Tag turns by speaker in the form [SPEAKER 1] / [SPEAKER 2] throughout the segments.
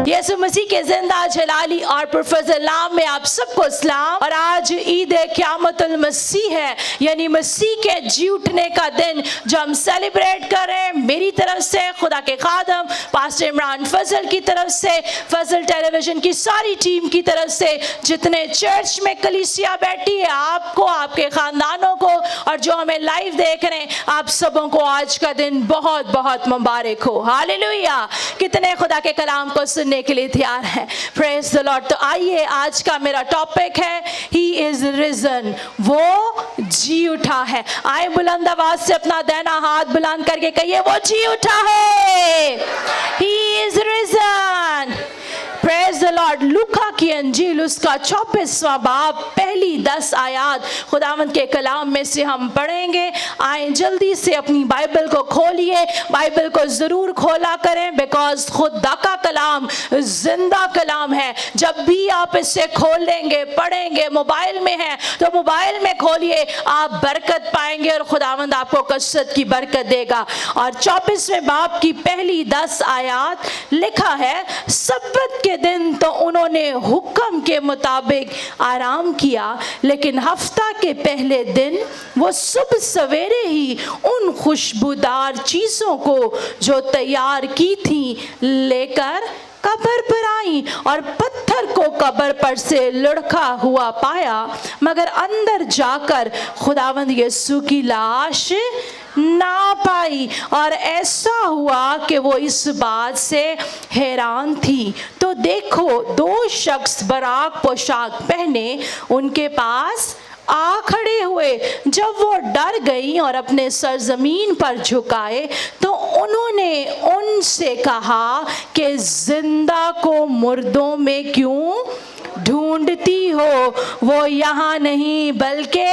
[SPEAKER 1] यीशु मसीह के जिंदा जलाली और पुरफज़ल नाम में आप सबको सलाम। और आज ईद क़यामतुल मसीह है, यानी मसीह के जी उठने का दिन जो हम सेलिब्रेट कर रहे हैं। मेरी तरफ से, खुदा के खादम पास्टर इमरान फजल की तरफ से, फजल टेलीविजन की सारी टीम की तरफ से, जितने चर्च में कलीसिया बैठी है, आपको, आपके खानदानों को, और जो हमें लाइव देख रहे हैं, आप सबों को आज का दिन बहुत बहुत मुबारक हो। हालेलुया। कितने खुदा के कलाम को सुनने के लिए तैयार हैं? Praise the Lord. तो आइए, आज का मेरा टॉपिक है ही इज रिजन, वो जी उठा है। आए बुलंद आवाज से अपना दाहिना हाथ बुलंद करके कहिए, वो जी उठा है। He is risen. Praise the lord. लूका की अंजील उसका 24वां बाब पहली 10 आयत खुदावंद के कलाम में से हम पढ़ेंगे। आए जल्दी से अपनी बाइबल को खोलिए, बाइबल को जरूर खोला करें, बिकॉज खुदा का कलाम जिंदा कलाम है। जब भी आप इसे खोलेंगे, पढ़ेंगे, मोबाइल में है तो मोबाइल में खोलिए, आप बरकत पाएंगे और खुदावंद आपको कसरत की बरकत देगा। और 24वें बाब की पहली 10 आयत लिखा है, सब्बत के दिन तो उन्होंने हुक्म के मुताबिक आराम किया, लेकिन हफ्ता के पहले दिन वो सुबह सवेरे ही उन खुशबूदार चीजों को जो तैयार की थी लेकर कब्र पर आई और पत्थर को कब्र पर से लुढ़का हुआ पाया, मगर अंदर जाकर खुदावंद यीशु की लाश ना पाई। और ऐसा हुआ कि वो इस बात से हैरान थी। तो देखो, 2 शख्स बराक पोशाक पहने उनके पास आ खड़े हुए। जब वो डर गई और अपने सर जमीन पर झुकाए तो उन्होंने उनसे कहा कि जिंदा को मुर्दों में क्यों ढूंढती हो? वो यहाँ नहीं बल्कि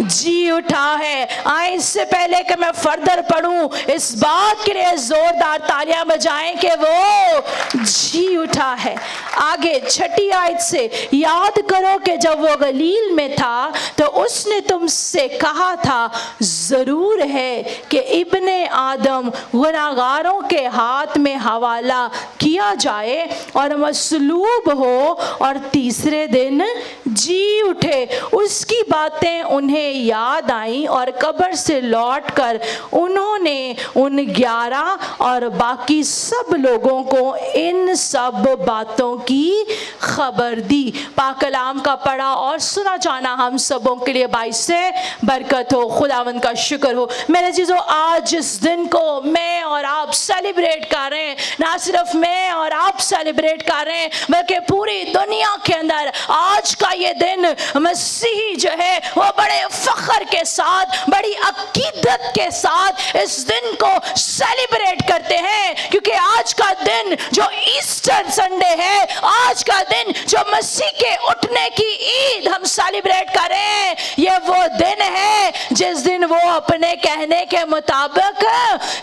[SPEAKER 1] जी उठा है। आए, इससे पहले कि मैं फर्दर पढ़ूं, इस बात के लिए जोरदार तालियां बजाएं कि वो जी उठा है। आगे 6 आयत से, याद करो कि जब वो गलील में था तो उसने तुमसे कहा था, जरूर है कि इब्ने आदम गुनाहगारों के हाथ में हवाला किया जाए और मसलूब हो और तीसरे दिन जी उठे। उसकी बातें उन्हें याद आईं और कब्र से लौटकर उन्होंने उन 11 और बाकी सब लोगों को इन सब बातों की खबर दी। पाक कलाम का पढ़ा और सुना जाना हम सबों के लिए बाइस से बरकत हो। खुदावंद का शुक्र हो। मेरे चीजों, आज जिस दिन को मैं और आप सेलिब्रेट कर रहे हैं, ना सिर्फ मैं और आप सेलिब्रेट कर रहे हैं बल्कि पूरी दुनिया के अंदर आज का ये दिन मसीही जो है वो बड़े फख्र के साथ, बड़ी अकीदत के साथ इस दिन को सेलिब्रेट करते हैं, क्योंकि आज का दिन जो ईस्टर संडे है, आज का दिन जो मसीह के उठने की ईद हम सेलिब्रेट कर रहे हैं, ये वो दिन है जिस दिन वो अपने कहने के मुताबिक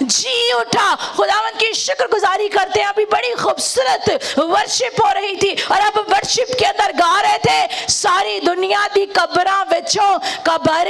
[SPEAKER 1] जी उठा। खुदावंद की शुक्रगुजारी करते हैं। अभी बड़ी खूबसूरत वर्शिप हो रही थी और अब वर्शिप के अंदर गा रहे थे, सारी दुनिया दी कब्रां विचों कब्र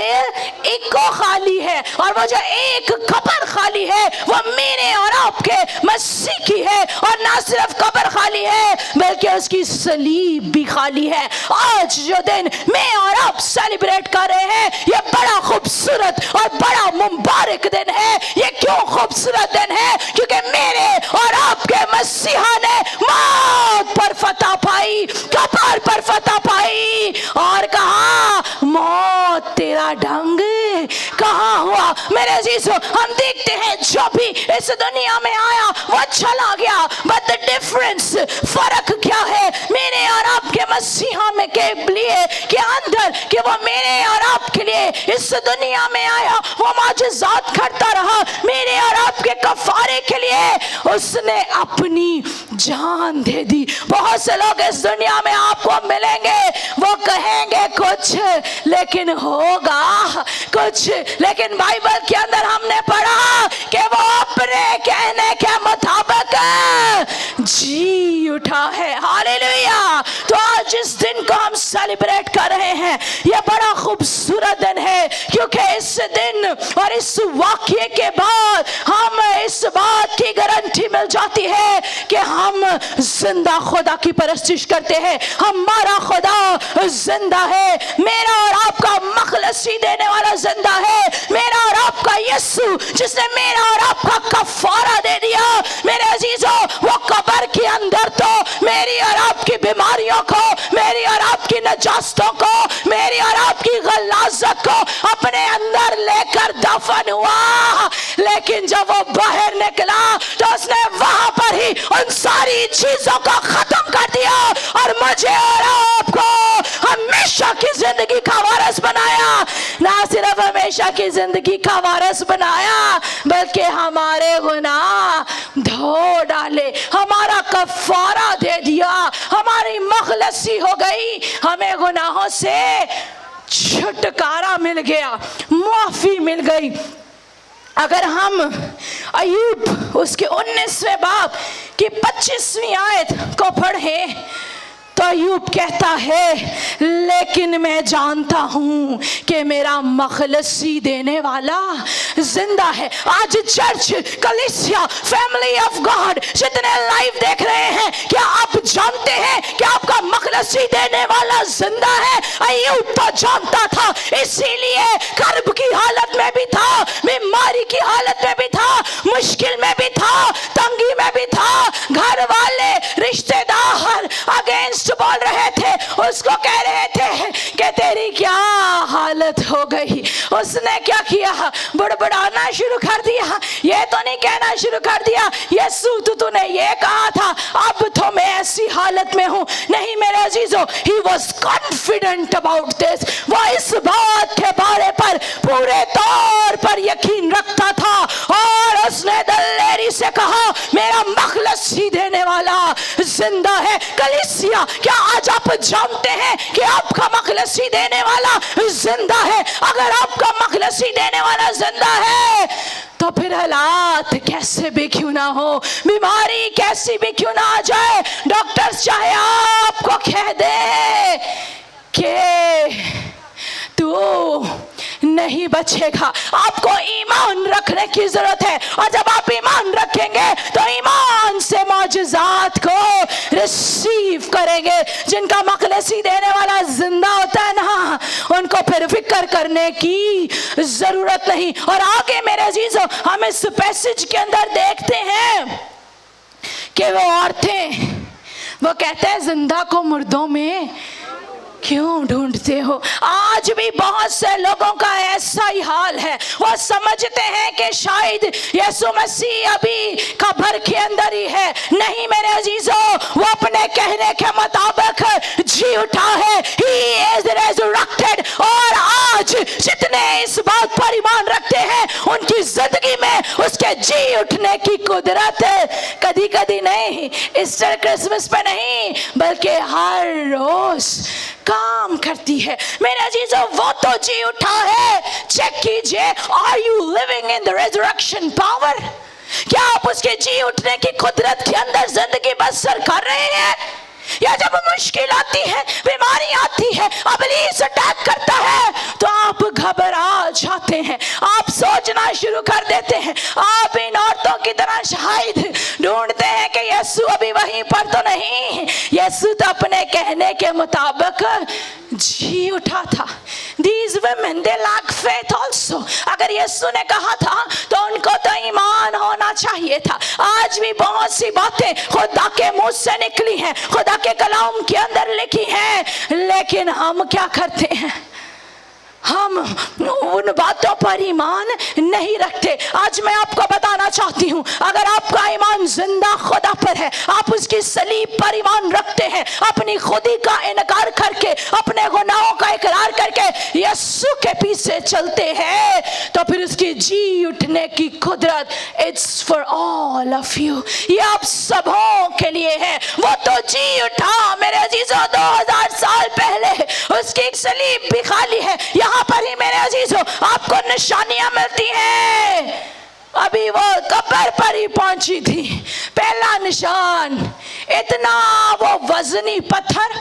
[SPEAKER 1] इको खाली है, और वो जो एक कब्र खाली है वो मेरे और आपके मसीह की है। और ना सिर्फ कब्र खाली है बल्कि उसकी सलीब भी खाली है। आज जो दिन मैं और आप सेलिब्रेट कर रहे हैं, ये बड़ा खूबसूरत और बड़ा मुबारक दिन है। ये क्यों खूबसूरत दिन है? क्योंकि मेरे और आपके मसीहा ने मौत पर फतह पाई, कब्र पर फतह पाई, और कहा, मौत तेरा ढंग कहाँ हुआ? मेरे अजीजों, हम देखते हैं जो भी इस दुनिया में आया वो चला गया, बट द डिफरेंस, फर्क क्या है मेरे और आपके मसीहा में के लिए के अंदर, कि वो मेरे और आपके लिए इस दुनिया में आया, वो माजज़ात करता रहा मेरे और आपके कफारे के लिए उसने अपनी जान दे दी। बहुत से लोग इस दुनिया में आपको मिलेंगे, वो कहेंगे कुछ लेकिन होगा कुछ, लेकिन बाइबल के अंदर हमने पढ़ा कि वो अपने कहने के मुताबिक जी उठा है। हालेलुया। گیا. تو آج اس دن کو ہم سیلیبریٹ کر رہے ہیں. یہ بڑا خوبصورت دن ہے کیونکہ اس دن اور اس واقعے کے بعد ہم اس بات کی گارنٹی مل جاتی ہے کہ ہم زندہ خدا کی پرستش کرتے ہیں. ہمارا خدا زندہ ہے. میرا اور آپ کا مخلصی دینے والا زندہ ہے. میرا اور آپ کا یسوع جس نے میرا اور آپ کا کفارہ دے دیا. میرے عزیزوں وہ قبر کے اندر تو میری اور آپ کی بیماریوں کو, میری اور آپ کی نجاستوں کو, میری اور آپ کی غلاظت کو اپنے اندر لے کر دفن ہوا, لیکن جب وہ باہر نکلا تو اس نے وہاں پر ہی ان ساری چیزوں کو ختم کر دیا اور مجھے اور آپ کو ہمیشہ کی زندگی کا وارث بنایا. نہ صرف ہمیشہ کی زندگی کا وارث بنایا بلکہ ہمارے گناہ دھو ڈالے, ہمارا کفارہ دے دیا, ہماری مخلصی ہو گئی, ہمیں گناہوں سے چھٹکارا مل گیا, معافی مل گئی. اگر ہم ایوب اس کے 19ویں باب کی 25ویں آیت کو پڑھیں تو ایوب کہتا ہے لیکن میں جانتا ہوں کہ میرا مخلصی دینے والا زندہ ہے. آج چرچ, کلیسیا, فیملی آف گاڈ جتنے لائیو دیکھ رہے ہیں, کیا آپ جانتے ہیں کہ آپ کا مخلصی دینے والا زندہ ہے؟ ایوب تو جانتا تھا, اسی لیے کرب کی حالت میں بھی تھا, بیماری کی حالت میں بھی تھا, مشکل میں بھی تھا, تنگی میں بھی تھا, گھر والے رشتہ دار اگینسٹ بول رہے تھے, اس کو کہہ رہے تھے کہ تیری کیا حالت ہو گئی. اس نے کیا کیا؟ بڑبڑانا شروع کر دیا. یہ تو نہیں کہنا شروع کر دیا یسوع تو نے یہ کہا تھا اب تو میں ایسی حالت میں ہوں. نہیں میرے عزیزو, he was confident about this. وہ اس بات کے بارے پر پورے طور پر یقین رکھتا تھا اور اس نے دلیری سے کہا میرا مخلصی دینے والا زندہ ہے. کلیسیا, کیا آج آپ جانتے ہیں کہ آپ کا مخلصی دینے والا زندہ ہے؟ اگر آپ کا مخلصی دینے والا زندہ ہے تو پھر حالات کیسے بھی کیوں نہ ہو, بیماری کیسی بھی کیوں نہ آ جائے, ڈاکٹرز چاہے آپ کو کہہ دے کہ تو نہیں بچے گا, آپ کو ایمان رکھنے کی ضرورت ہے. اور جب آپ ایمان رکھیں گے تو ایمان سے معجزات کو ریسیو کریں گے. جن کا مخلصی دینے والا زندہ ہوتا ہے نا, ان کو پھر فکر کرنے کی ضرورت نہیں. اور آگے میرے عزیزو ہم اس پیسج کے اندر دیکھتے ہیں کہ وہ عورتیں, وہ کہتے ہیں زندہ کو مردوں میں کیوں ڈھونڈتے ہو؟ آج بھی بہت سے لوگوں کا ایسا ہی حال ہے. وہ سمجھتے ہیں کہ شاید یسوع مسیح ابھی قبر کے اندر ہی ہے. نہیں میرے عزیزو, وہ اپنے کہنے کے مطابق جی اٹھا ہے. He is resurrected. اور آج جتنے اس بات پر ایمان رکھتے ہیں ان کی زندگی میں اس کے جی اٹھنے کی قدرت کدی کدی نہیں, ایسٹر کرسمس پہ نہیں بلکہ ہر روز کام کرتی ہے. میرے عزیزو وہ تو جی اٹھا ہے. چیک کیجئے, are you living in the resurrection power? کیا آپ اس کے جی اٹھنے کی قدرت کے اندر زندگی بسر کر رہے ہیں؟ یا جب مشکل آتی ہے, بیماری آتی ہے, ابلیس اٹیک کرتا ہے تو آپ گھبرا جاتے ہیں, آپ سوچنا شروع کر دیتے ہیں. آپ ان عورتوں کی طرح شاید ڈھونڈتے ہیں کہ یسوع ابھی وہیں پر تو نہیں. یسوع تو اپنے کہنے کے مطابق جی اٹھا تھا. These women, they lack faith also. اگر یسوع نے کہا تھا تو ان کو تو ایمان ہونا چاہیے تھا. آج بھی بہت سی باتیں خدا کے منہ سے نکلی ہیں, خدا کے کلام کے اندر لکھی ہیں, لیکن ہم کیا کرتے ہیں؟ ہم ان باتوں پر ایمان نہیں رکھتے. آج میں آپ کو بتانا چاہتی ہوں, اگر آپ کا ایمان زندہ خدا پر ہے, آپ اس کی صلیب پر ایمان رکھتے ہیں, اپنی خودی کا انکار کر کے, اپنے گناہوں کا اقرار کر کے یسوع کے پیچھے چلتے ہیں, تو پھر اس کی جی اٹھنے کی قدرت it's for all of you. یہ آپ سبوں کے لیے ہے. وہ تو جی اٹھا میرے عزیزوں 2000 سال پہلے, اس کی ایک صلیب بھی خالی ہے. یہاں پر ہی میرے عزیزوں آپ کو نشانیاں ملتی ہیں अभी वो कब्र पर ही पहुंची थी। पहला निशान, इतना वो वजनी पत्थर।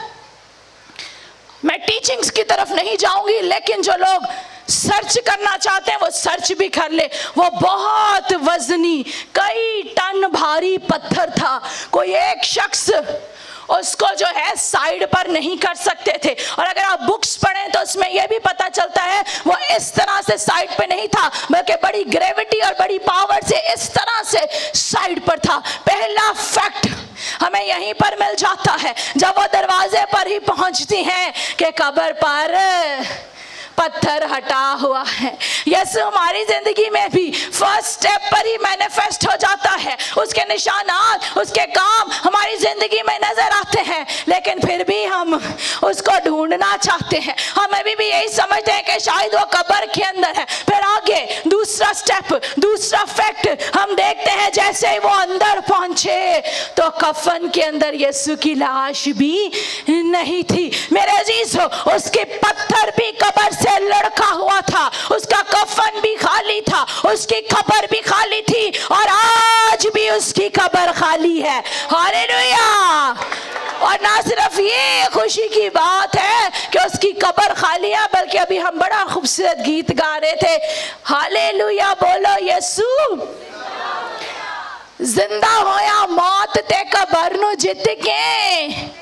[SPEAKER 1] मैं टीचिंग्स की तरफ नहीं जाऊंगी, लेकिन जो लोग सर्च करना चाहते हैं वो सर्च भी कर ले। वो बहुत वजनी, कई टन भारी पत्थर था। कोई एक शख्स उसको जो है साइड पर नहीं कर सकते थे। और अगर आप बुक्स पढ़ें तो उसमें यह भी पता चलता है वो इस तरह से साइड पे नहीं था, बल्कि बड़ी ग्रेविटी और बड़ी पावर से इस तरह से साइड पर था। पहला फैक्ट हमें यहीं पर मिल जाता है जब वो दरवाजे पर ही पहुंचती हैं कि कब्र पर पत्थर हटा हुआ है। यीशु हमारी जिंदगी में भी फर्स्ट स्टेप पर ही मैनिफेस्ट हो जाता है। उसके निशानात, उसके काम हमारी जिंदगी में नजर आते हैं, लेकिन फिर भी हम उसको ढूंढना चाहते हैं। हम अभी भी यही समझते हैं कि शायद वो कब्र के अंदर है। फिर आगे दूसरा स्टेप, दूसरा फैक्ट हम देखते हैं, जैसे ही वो अंदर पहुंचे तो कफन के अंदर यीशु की लाश भी नहीं थी। मेरे अजीज हो, उसके पत्थर भी कब्र से लड़का हुआ था, उसका कफन भी खाली था, उसकी कब्र भी खाली थी, और आज भी उसकी कब्र खाली है। हालेलुया। और ना सिर्फ ये खुशी की बात है कि उसकी कब्र खाली है, बल्कि अभी हम बड़ा खूबसूरत गीत गा रहे थे, हालेलुया बोलो यीशु जिंदा होया मौत ते कब्र नु जित के।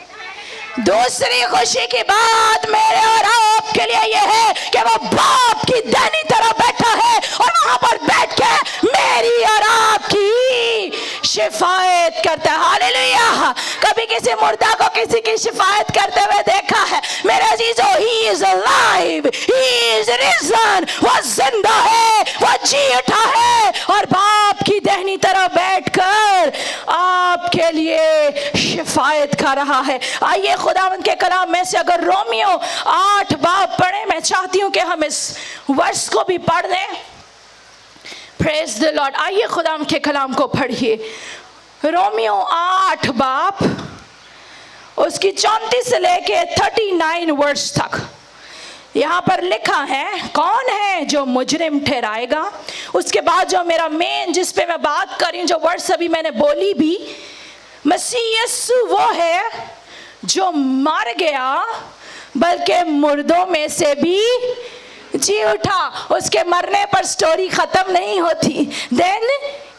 [SPEAKER 1] दूसरी खुशी की बात मेरे और आपके लिए यह है कि वो बाप की दाहिनी तरफ बैठा है और वहां पर बैठ के मेरी और आपकी शिफायत करता है। हालेलुया। कभी किसी मुर्दा को किसी की शिफायत करते हुए देखा है? मेरे अजीजों, he is alive, he is risen, वो जिंदा है, वो जी उठा है और बाप की दाहिनी तरफ बैठकर आपके लिए शिफायत कर रहा है। आइए खुदावंद के कलाम में से अगर रोमियो 8 बाब पढ़े, मैं चाहती हूं कि हम इस वर्ष को भी पढ़ लें। Praise the Lord. आइए खुदावंद के कलाम को पढ़िए। रोमियो 8 बाब उसकी 34 से लेके 39 वर्ष तक यहाँ पर लिखा है, कौन है जो मुजरिम ठहराएगा। उसके बाद जो मेरा मेन जिस पे मैं बात कर रही हूँ, जो वर्ड्स अभी मैंने बोली भी, मसीह यीशु वो है जो मर गया बल्कि मुर्दों में से भी जी उठा। उसके मरने पर स्टोरी खत्म नहीं होती। देन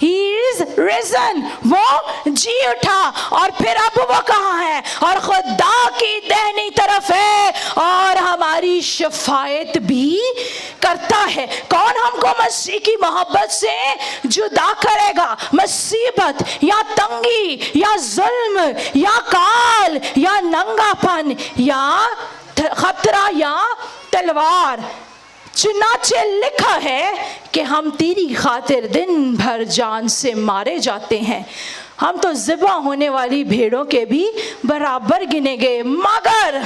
[SPEAKER 1] he is risen, वो जी उठा और फिर अब वो कहाँ है? और खुदा की दाहिनी तरफ है और हमारी शफायत भी करता है। कौन हमको मसीह की मोहब्बत से जुदा करेगा? मुसीबत या तंगी या जुल्म या काल या नंगापन या खतरा या तलवार। चुनाचे लिखा है कि हम तेरी खातिर दिन भर जान से मारे जाते हैं, हम तो ज़िबा होने वाली भेड़ों के भी बराबर गिने गए। मगर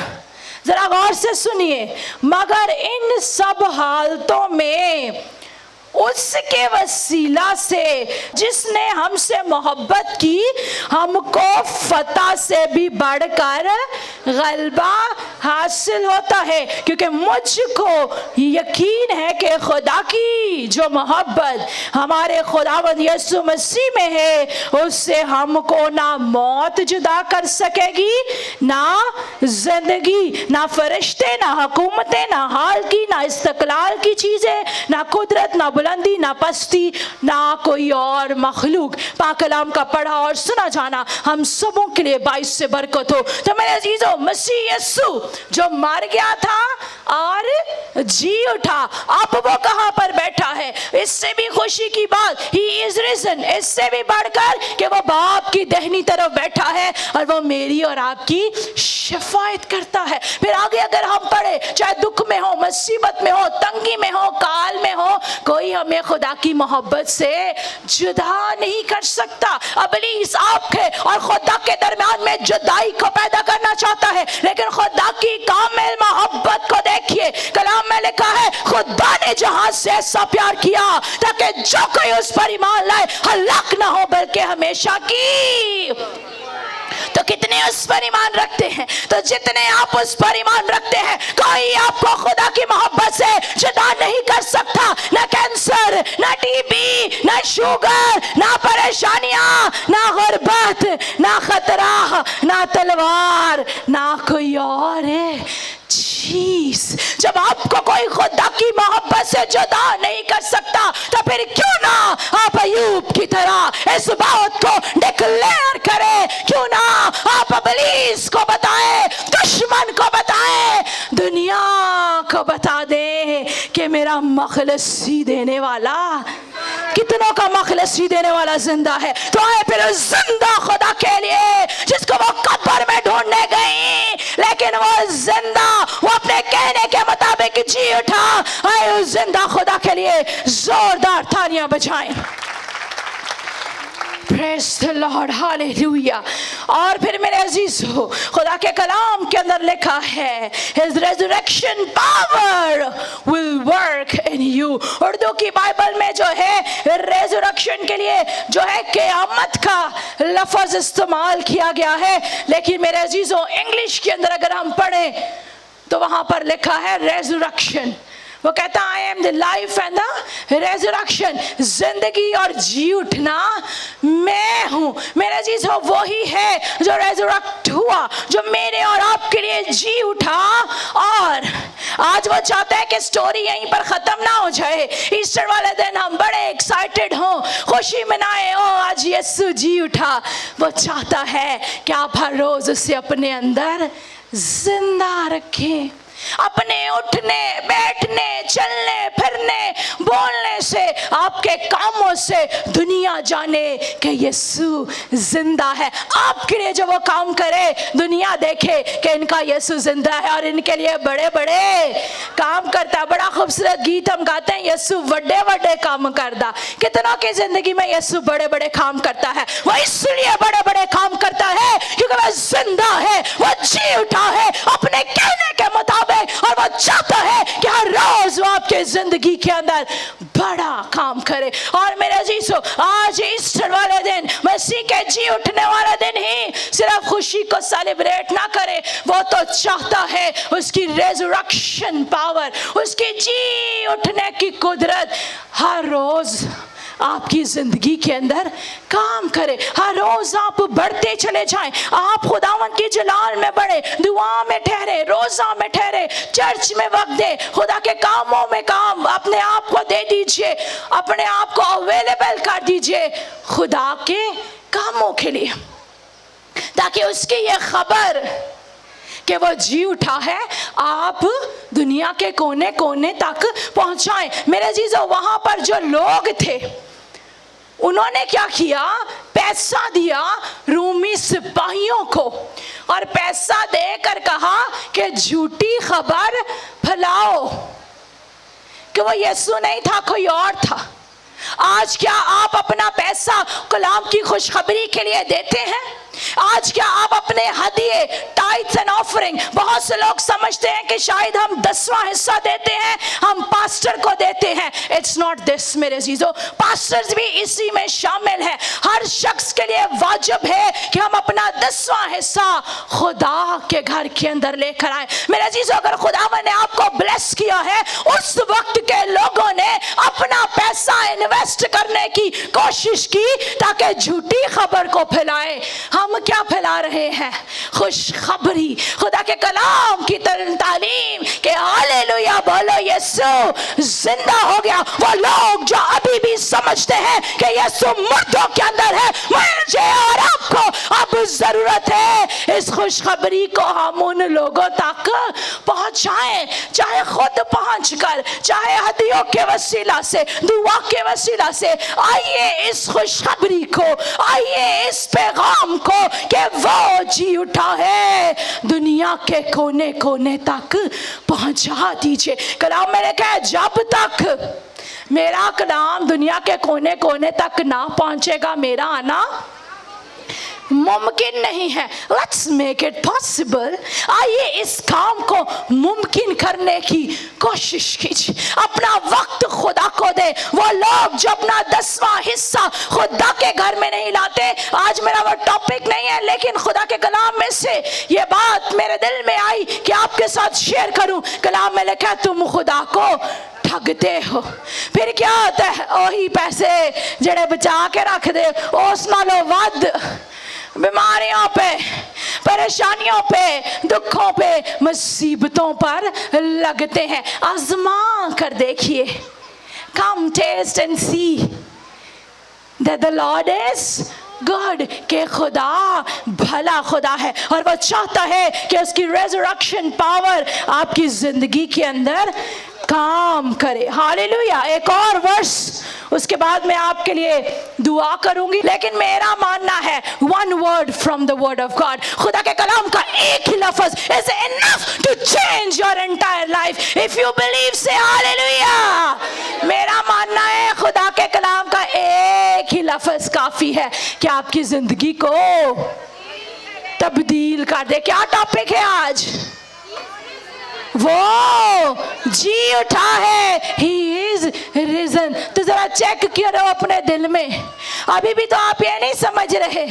[SPEAKER 1] जरा गौर से सुनिए, मगर इन सब हालतों में उसके वसीला से जिसने हमसे मोहब्बत की, हमको फतह से भी बढ़कर गलबा हासिल होता है। क्योंकि मुझको यकीन है कि खुदा की जो मोहब्बत हमारे खुदावंद यीशु मसीह में है, उससे हमको ना मौत जुदा कर सकेगी, ना जिंदगी, ना फरिश्ते, ना हुकूमतें, ना हाल की, ना इस्तकलाल की चीजें, ना कुदरत, ना बुलंदी, ना पस्ती, ना कोई और मखलूक। पाक कलाम का पढ़ा और सुना जाना हम सबों के लिए बाइस से बरकत हो। तो मेरे अजीजों, मसीह यीशु जो मर गया था और जी उठा, अब वो कहां पर बैठा है? इससे भी खुशी की बात, he is risen, इससे भी बढ़कर कि वो बाप की दाहिनी तरफ बैठा है और वो मेरी और आपकी शफायत करता है। फिर आगे अगर हम पढ़े, चाहे दुख में हो, मुसीबत में हो, तंगी में हो, काल में हो, कोई हमें खुदा की मोहब्बत से जुदा नहीं कर सकता। इब्लीस आपके और खुदा के दरमियान में जुदाई को पैदा करना चाहता है, लेकिन खुदा की कामिल मोहब्बत को देखिए। कलाम में लिखा है, खुदा ने जहां से ऐसा प्यार किया ताकि जो कोई उस पर ईमान लाए हलाक ना हो बल्कि हमेशा की। तो कितने उस पर ईमान रखते हैं? तो जितने आप उस पर ईमान रखते हैं, कोई आपको खुदा की मोहब्बत से जुदा नहीं कर सकता। न कैंसर, ना टीबी, ना शुगर, ना परेशानियां, ना गुर्बत, ना खतरा, ना तलवार, ना कोई और चीज। जब आपको कोई खुदा की मोहब्बत से जुदा नहीं कर सकता तो फिर क्यों ना आप अय्यूब की तरह इस बात को डिक्लेयर करें, क्यों ना आप इब्लीस को बताएं, दुश्मन को बताएं, दुनिया को बता दें कि मेरा मखलसी देने वाला, कितनों का मखलसी देने वाला जिंदा है। तो आए फिर उस जिंदा खुदा के लिए जिसको वो कब्र में ढूंढने गई, लेकिन वो जिंदा, वो अपने कहने के मुताबिक जी उठा। आए उस जिंदा खुदा के लिए जोरदार तालियां बजाएं। Praise the Lord, hallelujah। और फिर मेरे अजीज हो, खुदा के कलाम के अंदर लिखा है His resurrection power will work in you। Urdu की बाइबल में जो है रेजरेक्शन के लिए जो है क़यामत का लफ्ज इस्तेमाल किया गया है, लेकिन मेरे अजीजों इंग्लिश के अंदर अगर हम पढ़ें तो वहां पर लिखा है रेजरेक्शन। वो कहता I am the life and the resurrection, जिंदगी और जी उठना मैं हूँ। मेरे अजीज हो, वो ही है जो रेजरेक्ट हुआ, जो मेरे और आपके लिए जी उठा। और आज वो चाहता है कि स्टोरी यहीं पर खत्म ना हो जाए। ईस्टर वाले दिन हम बड़े एक्साइटेड हों, खुशी मनाएं, ओ आज यीशु जी उठा। वो चाहता है कि आप हर रोज उसे अपने अंदर जिंदा रखें। अपने उठने, बैठने, चलने, फिरने, बोलने से, आपके कामों से दुनिया जाने कि यीशु जिंदा है। आपके लिए जो वो काम करे, दुनिया देखे कि इनका यीशु जिंदा है और इनके लिए बड़े बड़े काम करता है। बड़ा खूबसूरत गीत हम गाते हैं, यीशु बड़े बड़े काम करता। कितनों की जिंदगी में यीशु बड़े बड़े काम करता है? वो इसलिए बड़े बड़े काम करता है क्योंकि वह जिंदा है, वो जी उठा है अपने कहने के मुताबिक, और वो चाहता है कि हर रोज वो आपके जिंदगी के अंदर बड़ा काम करे। और मेरे अजीजों, आज ईस्टर वाले दिन, मसीह के जी उठने वाले दिन ही सिर्फ खुशी को सेलिब्रेट ना करे, वो तो चाहता है उसकी रेजरेक्शन पावर, उसकी जी उठने की कुदरत हर रोज आपकी जिंदगी के अंदर काम करे। हर रोज आप बढ़ते चले जाएं, आप खुदावंद की जलाल में बढ़े, दुआ में ठहरे, रोजा में ठहरे, चर्च में वक्त दे, खुदा के कामों में काम, अपने आप को दे दीजिए, अपने आप को अवेलेबल कर दीजिए खुदा के कामों के लिए, ताकि उसकी ये खबर कि वो जी उठा है आप दुनिया के कोने कोने तक पहुंचाएं। मेरे अजीजों, वहां पर जो लोग थे उन्होंने क्या किया? पैसा दिया रूमी सिपाहियों को, और पैसा देकर कहा कि झूठी खबर फैलाओ कि वो यीशु नहीं था, कोई और था। आज क्या आप अपना पैसा गुलाम की खुशखबरी के लिए देते हैं? आज क्या आप अपने हदिये, टाइट्स एंड ऑफरिंग, बहुत से लोग समझते हैं कि शायद हम 10वां हिस्सा देते हैं, हम पास्टर को देते हैं। इट्स नॉट दिस मेरे अजीजों, पास्टर्स भी इसी में शामिल है। हर शख्स के लिए वाजिब है कि हम अपना 10वां हिस्सा खुदा के घर के अंदर लेकर आए। मेरे अजीजों, अगर खुदा ने आपको ब्लेस किया है, उस वक्त के लोगों ने अपना पैसा इन्वेस्ट करने की कोशिश की ताकि झूठी खबर को फैलाए। हम क्या फैला रहे हैं? खुशखबरी, खुदा के कलाम की तालीम के हालेलुया बोलो यीशु जिंदा हो गया। वो लोग जो अभी भी समझते हैं कि यीशु मुर्दों के अंदर है, मुझे और आपको अब जरूरत है इस खुशखबरी को हम उन लोगों तक पहुंचाएं, चाहे खुद पहुंचकर, चाहे हदियों के वसीला से, दुआ के वसीला से। आइए इस खुशखबरी को, आइए इस पैगाम को कि वो जी उठा है, दुनिया के कोने कोने तक पहुंचा दीजिए। कलाम मैंने कहा, जब तक मेरा कलाम दुनिया के कोने कोने तक ना पहुंचेगा, मेरा आना मुमकिन नहीं है। Let's make it possible। आइए इस काम को मुमकिन करने की कोशिश कीजिए। अपना वक्त खुदा को दे, वो लोग जो अपना 10वां हिस्सा खुदा के घर में नहीं लाते। आज मेरा वो टॉपिक नहीं है, लेकिन खुदा के कलाम में से ये बात मेरे दिल में आई कि आपके साथ शेयर करूं। कलाम में लिखा तुम खुदा को ठगते हो। फिर क्या होता है? वही पैसे जड़े बचा के रख दे उस नालों वध बीमारियों पे, परेशानियों पे, दुखों पे, मुसीबतों पर लगते हैं। आजमा कर देखिए। Come taste and see that the Lord is good, कि खुदा भला खुदा है और वो चाहता है कि उसकी resurrection power आपकी जिंदगी के अंदर काम करे। हालेलुया। एक और वर्स उसके बाद मैं आपके लिए दुआ करूंगी, लेकिन मेरा मानना है one word from the word of God, खुदा के कलाम का एक ही लफ्ज is enough to change your entire life. If you believe, say hallelujah. मेरा मानना है खुदा के कलाम का एक ही लफ्ज काफी है कि आपकी जिंदगी को तब्दील कर दे। क्या टॉपिक है आज? वो जी उठा है, He is risen। तो जरा चेक करो अपने दिल में। अभी भी तो आप ये नहीं समझ रहे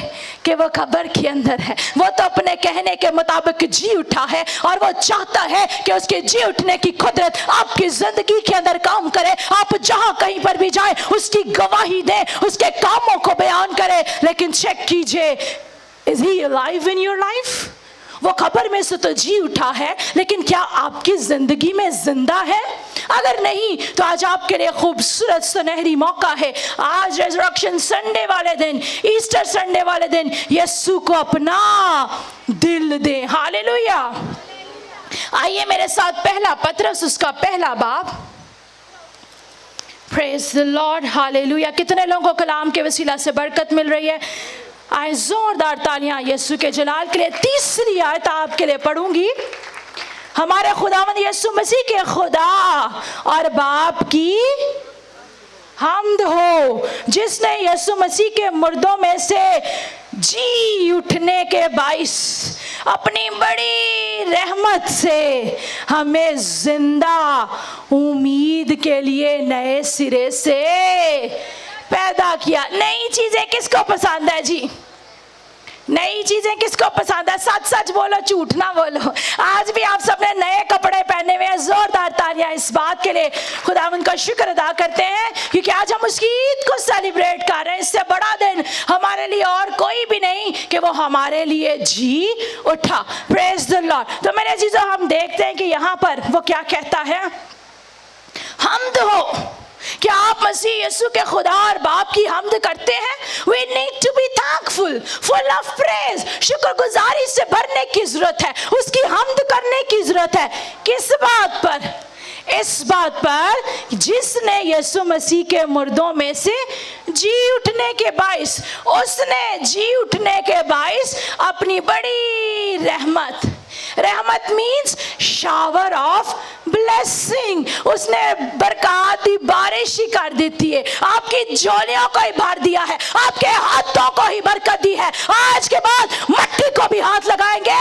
[SPEAKER 1] कि वो कब्र के अंदर है। वो तो अपने कहने के मुताबिक जी उठा है और वो चाहता है कि उसके जी उठने की कुदरत आपकी जिंदगी के अंदर काम करे। आप जहां कहीं पर भी जाएं उसकी गवाही दें, उसके कामों को बयान करें। लेकिन चेक कीजिए, is he alive in your life? वो खबर में से तो जी उठा है, लेकिन क्या आपकी जिंदगी में जिंदा है? अगर नहीं तो आज आपके लिए खूबसूरत सुनहरी मौका है। आज रेजरेक्शन संडे वाले दिन, ईस्टर संडे वाले दिन यीशु को अपना दिल दें। हालेलुया। आइए मेरे साथ पहला पत्रस उसका पहला बाब। Praise the Lord. हालेलुया। कितने लोगों को कलाम के वसीला से बरकत मिल रही है? आए जोरदार तालियां यीशु के जलाल के लिए। तीसरी आयत आपके लिए पढ़ूंगी। हमारे खुदावंद यीशु मसीह के खुदा और बाप की हम्द हो, जिसने यीशु मसीह के मुर्दों में से जी उठने के बाइस अपनी बड़ी रहमत से हमें जिंदा उम्मीद के लिए नए सिरे से पैदा किया। नई चीजें किसको पसंद है जी? नई चीजें किसको पसंद है? सच सच बोलो, झूठ ना बोलो। आज भी आप सबने नए कपड़े पहने हुए हैं। जोरदार तालियां इस बात के लिए। खुदावंद का शुक्र अदा करते हैं क्योंकि आज हम उसकी ईद को सेलिब्रेट कर रहे हैं। इससे बड़ा दिन हमारे लिए और कोई भी नहीं कि वो हमारे लिए जी उठा। Praise the Lord. तो मेरे चीजों, हम देखते हैं कि यहाँ पर वो क्या कहता है। हम्द हो। क्या आप मसीह यीशु के खुदा और बाप की हम्द करते हैं? We need to be thankful, full of praise। शुक्रगुजारी से भरने की जरूरत है, उसकी हम्द करने की जरूरत है। किस बात पर? इस बात पर जिसने यीशु मसीह के मुर्दों में से जी उठने के बाइस, उसने जी उठने के बाइस अपनी बड़ी रहमत, रहमत मीन्स शावर ऑफ ब्लेसिंग, उसने बरकत की बारिश ही कर देती है। आपकी झोलियों को ही भर दिया है, आपके हाथों को ही बरकत दी है। आज के बाद मट्टी को भी हाथ लगाएंगे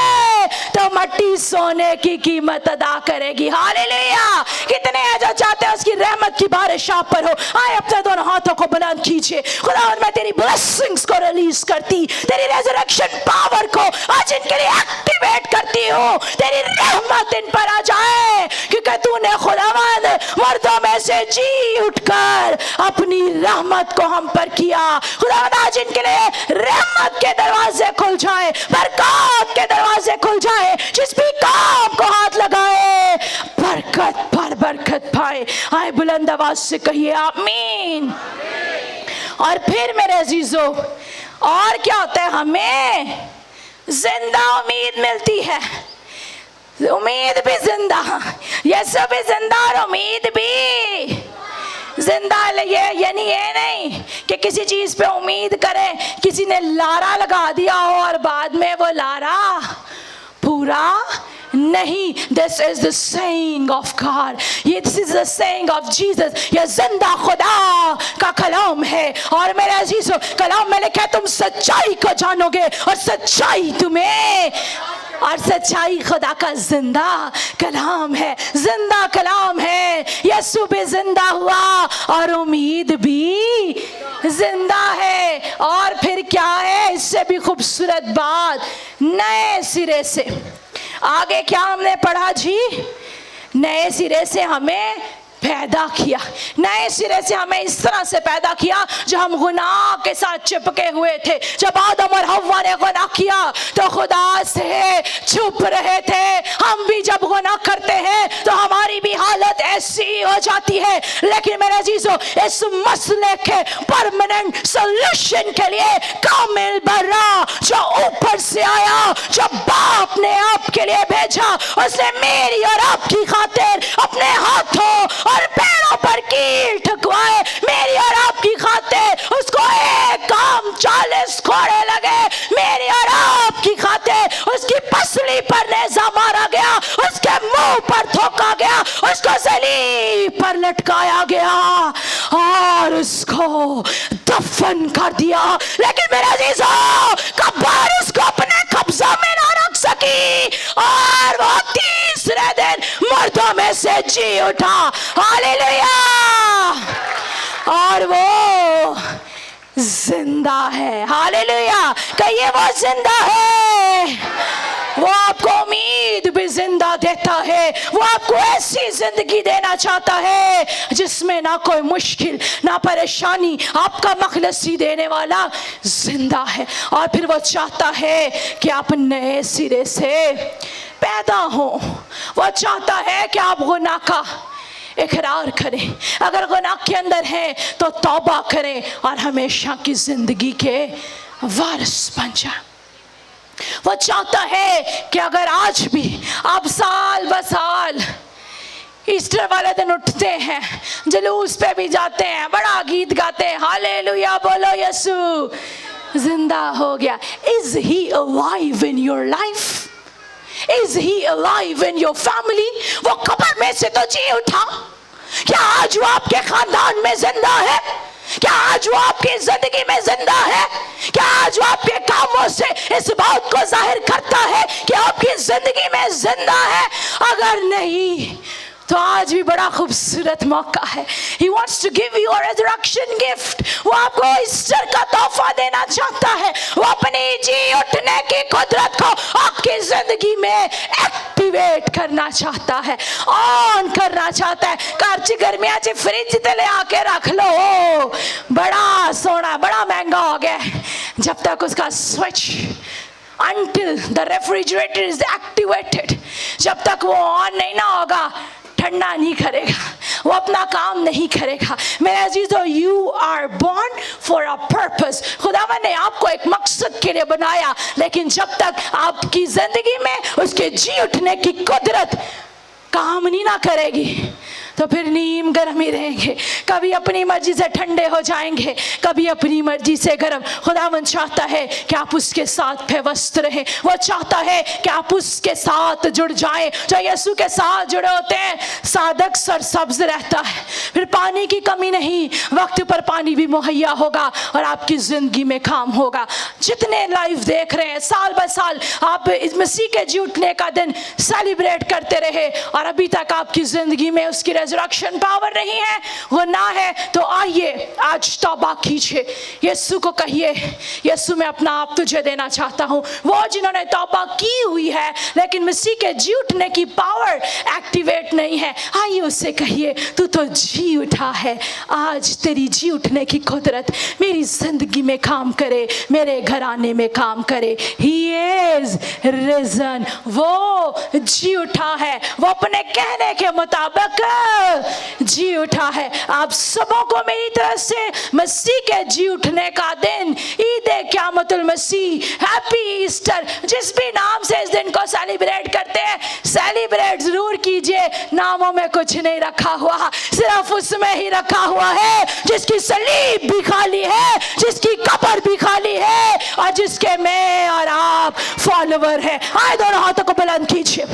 [SPEAKER 1] तो मट्टी सोने की कीमत अदा करेगी। हालेलुया। कितने हैं जो चाहते हैं उसकी रहमत की बारिश आप पर हो? आए अपने दोनों हाथों को बुलंद कीजिए। खुदा, मैं तेरी ब्लेसिंग्स को रिलीज करती, तेरी रेजरेक्शन पावर को आज इनके लिए एक्टिवेट करती हूँ। तेरी रहमत इन पर आ जाए क्योंकि तूने खुदावंद मुर्दों में से जी उठकर अपनी रहमत को हम पर किया। खुदावंद आज इनके लिए रहमत के दरवाजे खुल जाए, बरकत के दरवाजे खुल जाए। जिस भी काम को हाथ लगाए बरकत पर बरकत पाए। आए बुलंद आवाज से कहिए आमीन। और फिर मेरे अजीजों, और क्या होता है? हमें जिंदा उम्मीद मिलती है। उम्मीद भी जिंदा, यीशु भी जिंदा और उम्मीद भी जिंदा। ये यानी ये नहीं कि किसी चीज पे उम्मीद करें, किसी ने लारा लगा दिया हो और बाद में वो लारा पूरा नहीं। This is the saying of God, ये this is the saying of Jesus. ये जिंदा खुदा का कलाम है। और मेरे अजीजों, कलाम में लिखा है तुम सच्चाई को जानोगे और सच्चाई तुम्हें اور سچائی خدا کا زندہ کلام ہے، زندہ کلام ہے۔ یسوع بھی زندہ ہوا اور امید بھی زندہ ہے۔ اور پھر کیا ہے اس سے بھی خوبصورت بات، نئے سرے سے آگے کیا ہم نے پڑھا جی؟ نئے سرے سے ہمیں پیدا کیا، نئے سرے سے ہمیں اس طرح سے پیدا کیا جو ہم گناہ کے ساتھ چپکے ہوئے تھے۔ جب آدم اور حوا نے گناہ کیا تو خدا سے چھپ رہے تھے۔ ہم بھی جب گناہ کرتے ہیں تو ہماری بھی حالت ایسی ہو جاتی ہے، لیکن میرے عزیزو اس مسئلے کے پرماننٹ سولوشن کے لیے کامل برا جو اوپر سے آیا، جو باپ نے آپ کے لیے بھیجا، اس نے میری اور آپ کی خاطر اپنے ہاتھوں اور پیروں پر کیل ٹھکوائے، میری اور آپ کی خاطر اس کو ایک کام 40 کوڑے لگے، میری اور آپ کی خاطر اس کی پسلی پر نیزہ مارا گیا، اس کے منہ پر تھوکا گیا، اس کو صلیب پر لٹکایا گیا اور اس کو دفن کر دیا۔ لیکن میرے عزیزو قبر اس کو اپنے قبضہ میں نہ رکھ سکی اور وہ تیسرے دن مردوں میں سے جی اٹھا۔ ہاللیلویا! اور وہ زندہ ہے۔ ہاللیلویا! کہیے وہ زندہ ہے۔ وہ آپ کو امید بھی زندہ دیتا ہے، وہ آپ کو ایسی زندگی دینا چاہتا ہے جس میں نہ کوئی مشکل نہ پریشانی، آپ کا مخلصی دینے والا زندہ ہے۔ اور پھر وہ چاہتا ہے کہ آپ نئے سرے سے پیدا ہوں۔ وہ چاہتا ہے کہ آپ گناہ کا اقرار کریں، اگر گناہ کے اندر ہیں تو توبہ کریں اور ہمیشہ کی زندگی کے وارث بن جائیں۔ وہ چاہتا ہے کہ اگر آج بھی آپ سال بسال ایسٹر والے دن اٹھتے ہیں، جلوس پہ بھی جاتے ہیں، بڑا گیت گاتے ہیں، ہاللیلویا بولو یسوع زندہ ہو گیا۔ Is he alive in your life? Is he alive in your family? وہ قبر میں سے تو جی اٹھا، کیا آج وہ آپ کے خاندان میں زندہ ہے؟ کیا آج وہ آپ کی زندگی میں زندہ ہے؟ کیا آج وہ آپ کے کاموں سے اس بات کو ظاہر کرتا ہے کہ آپ کی زندگی میں زندہ ہے؟ اگر نہیں تو آج بھی بڑا خوبصورت موقع ہے۔ He wants to give you a resurrection gift۔ وہ آپ کو ایسٹر کا تحفہ دینا چاہتا ہے۔ وہ اپنی جی اٹھنے کی قدرت کو آپ کی زندگی میں ایکٹیویٹ کرنا چاہتا ہے، آن کرنا چاہتا ہے۔ کارچی گرمیاں چی فریج تلے آ کے رکھ لو، بڑا سونا بڑا مہنگا ہو گیا ہے، جب تک اس کا switch until the refrigerator is activated، جب تک وہ آن نہیں نہ ہوگا ٹھنڈا نہیں کرے گا، وہ اپنا کام نہیں کرے گا۔ میرے عزیزو you are born for a purpose۔ خداوند نے آپ کو ایک مقصد کے لیے بنایا، لیکن جب تک آپ کی زندگی میں اس کے جی اٹھنے کی قدرت کام نہیں نہ کرے گی تو پھر نیم گرم ہی رہیں گے، کبھی اپنی مرضی سے ٹھنڈے ہو جائیں گے، کبھی اپنی مرضی سے گرم۔ خداوند چاہتا ہے کہ آپ اس کے ساتھ پیوست رہیں، وہ چاہتا ہے کہ آپ اس کے ساتھ جڑ جائیں۔ جو یسوع کے ساتھ جڑے ہوتے ہیں صادق سرسبز رہتا ہے، پھر پانی کی کمی نہیں، وقت پر پانی بھی مہیا ہوگا اور آپ کی زندگی میں کام ہوگا۔ جتنے لائیو دیکھ رہے ہیں سال بہ سال آپ مسیح کے جی اٹھنے کا دن سیلیبریٹ کرتے رہے اور ابھی تک آپ کی زندگی میں اس کی ریزریکشن پاور نہیں ہے، گناہ ہے، تو آئیے آج توبہ کیجئے، یسوع کو کہیے یسوع میں اپنا آپ تجھے دینا چاہتا ہوں۔ وہ جنہوں نے توبہ کی ہوئی ہے لیکن مسیح کے جی اٹھنے کی پاور ایکٹیویٹ نہیں ہے، آئیے اس سے کہیے تو جی اٹھا ہے، آج تیری جی اٹھنے کی قدرت میری زندگی میں کام کرے، میرے گھرانے میں کام کرے۔ He is risen۔ وہ جی اٹھا ہے، وہ اپنے کہنے کے مطابق جی اٹھا ہے۔ آپ سبوں کو میری طرف سے مسیح کے جی اٹھنے کا دن، عید قیامت المسیح، ہیپی ایسٹر، جس بھی نام سے اس دن کو سیلیبریٹ کرتے ہیں سیلیبریٹ ضرور کیجئے۔ ناموں میں کچھ نہیں رکھا ہوا، صرف اس میں ہی رکھا ہوا ہے جس کی صلیب بھی خالی ہے، جس کی قبر بھی خالی ہے اور جس کے میں اور آپ فالوور ہیں۔ آئے دونوں ہاتھوں کو بلند کیجئے۔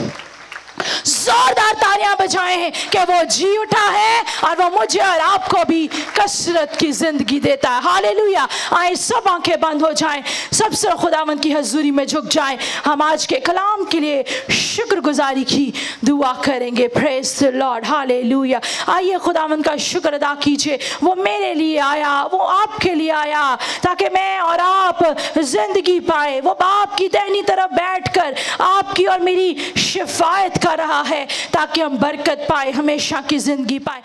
[SPEAKER 1] जोरदार तालियां बजाएं हैं कि वो जी उठा है और वो मुझे और आपको भी कसरत की जिंदगी देता है। हालेलुया। आए सब आंखें बंद हो जाएं, सबसे खुदावंद की हजूरी में झुक जाएं। हम आज के कलाम के लिए शुक्रगुजारी की दुआ करेंगे। Praise the Lord. हालेलुया। आइए खुदावंद का शुक्र अदा कीजिए। वो मेरे लिए आया, वो आपके लिए आया ताकि मैं और आप जिंदगी पाए। वो बाप की दाहिनी तरफ बैठकर आपकी और मेरी शिफायत कर रहा है ताकि हम बरकत पाए, हमेशा की जिंदगी पाए।